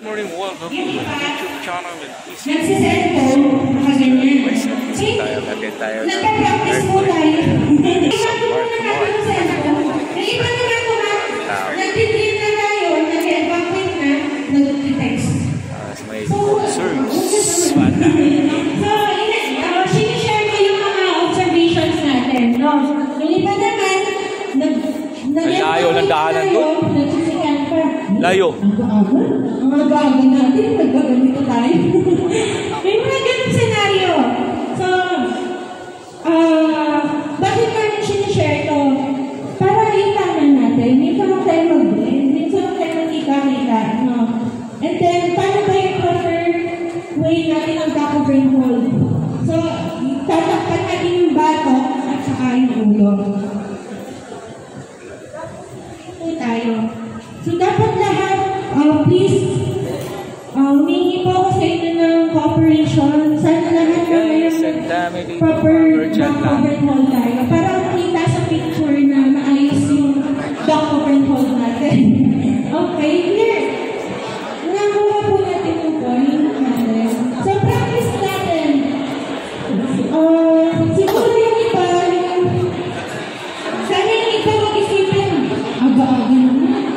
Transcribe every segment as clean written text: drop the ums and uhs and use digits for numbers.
Morning, welcome to the YouTube channel with Easy. Nagsiselfone, nakaganyan. Tayo nagpa-practice po tayo. Nag-iba naman ko na, nag-delete na tayo, nag-evacuate na, nag-text. May concerns. Sinishare ko yung mga observations natin. Yung iba naman, layo ng daanan doon. Layo. Mga gagawin natin, nagbaganito tayo. May mga ganun senaryo. So, bakit namin sinishare to? Para itaman natin. Minsan lang tayo mag-blend. Minsan lang tayo magkita-kita. No? And then, paano ba yung proper way natin ang back-of-brain hold? So, tatakpan natin yung bato at saka yung ulo. Ito tayo. So, dapat lahat, please, humingi po ako sa inyo ng cooperation. Sana lahat na may proper back-of-brain hold tayo. Para makita sa picture na maayos yung back-of-brain hold natin. Okay, clear. Nakuha po natin yung point natin. So, practice natin. Siguro yung iba, sana yung iba mag-isipin, aga-aga naman.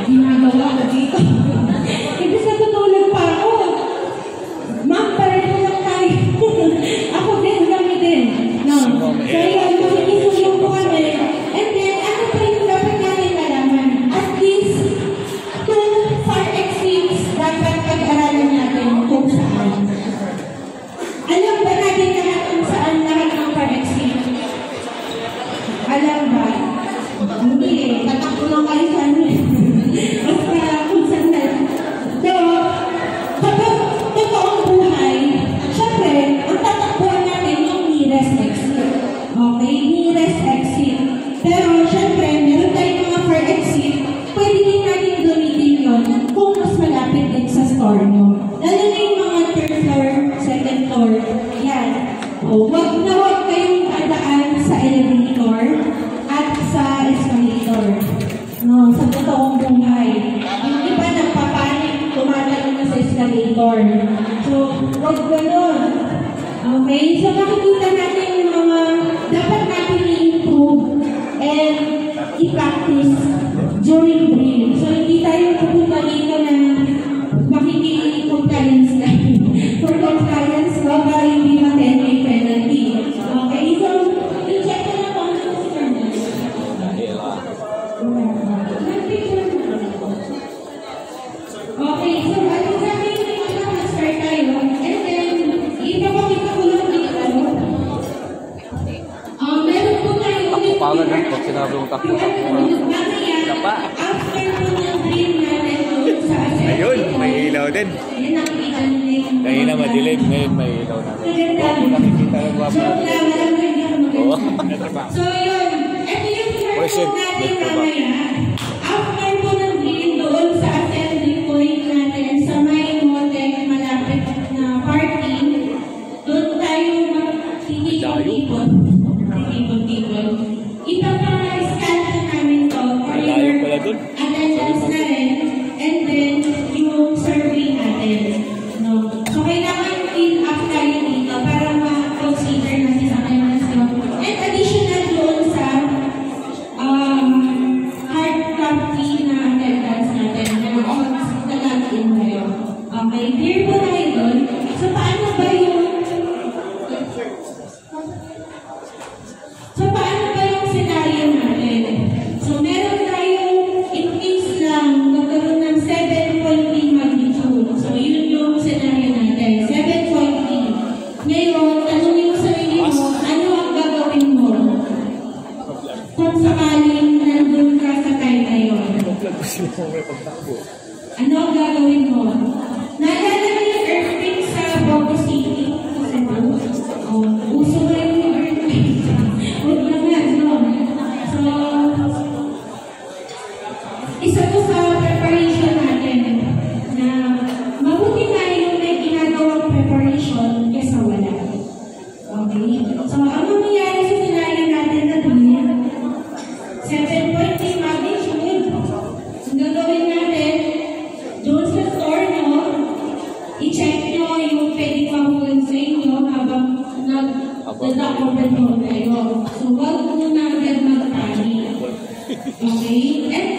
Ginagawa ko dito. Ibig sa tutulog pa ako. Ma'am, pareho lang tayo. Ako din, kami din. No. So, yun, makikisuyo po kami. And then, ano pa yung dapat natin nalaman? At least, 2 far exits dapat pag-aralan natin kung saan. Alam ba natin lahat kung saan lahat ng far exit? Alam ba? Hindi eh. Tatakbo lang kayo sa ano eh. Basta kung saan na. So, kapag totoong buhay, syempre, ang tatakbuhan natin yung nearest exit. Okay? Nearest exit. Pero, syempre, meron tayong mga far exit, pwede din natin gamitin yun kung mas malapit din sa store nyo. Lalo na yung mga third floor, second floor. Yan. O, wag na wag kayong dadaan sa elevator at sa escalator. No, sa totoong buhay. Yung iba nagpapanik, tumatalo na sa escalator. So, wag ganun. Okay? So, makikita natin yung mga dapat natin i-improve and i-practice during drill. So, hindi tayo pupunta dito na makikicompliance na. For compliance, para hindi ma-10 may penalty. Okay? So, i-check na lang kung ano si Fernando. Okay, so ano sabi yung mag-start tayo? And then, ipapakita ko lang dito. Meron po tayo ulit Pagod lang po, sinabi mong takbo. after po ng dream natin doon sa assembly. Ayun, may ilaw din. Yan nakikita nila yung Dahil na madilim, ngayon may ilaw na. Wapo nakikita lang wapo. So yun, ito yung first natin mamaya. After po ng dream doon sa assembly point natin sa may motek malapit na parking, doon tayo magtitipon-tipon. Ipapaka-scan na namin to for your attendance na rin and then yung survey natin. No? So, kailangan fill up tayo dito para ma-consider natin sa attendance nyo. And additional doon sa hard copy na attendance natin na nag-in kayo. Okay, clear po tayo doon. So, paano ba yung scenario natin? So, meron tayong in case lang magkaroon ng 7.3 magnitude. So, yun yung scenario natin. 7.3. Ngayon, tanongin mo sa sarili mo, ano ang gagawin mo? Kung sakaling nandun ka sa time na yun. Ano ang gagawin mo? Naalala mo yung earthquake sa Bogos nagka-cover kayo. So, wag muna agad mag-panic. Okay? And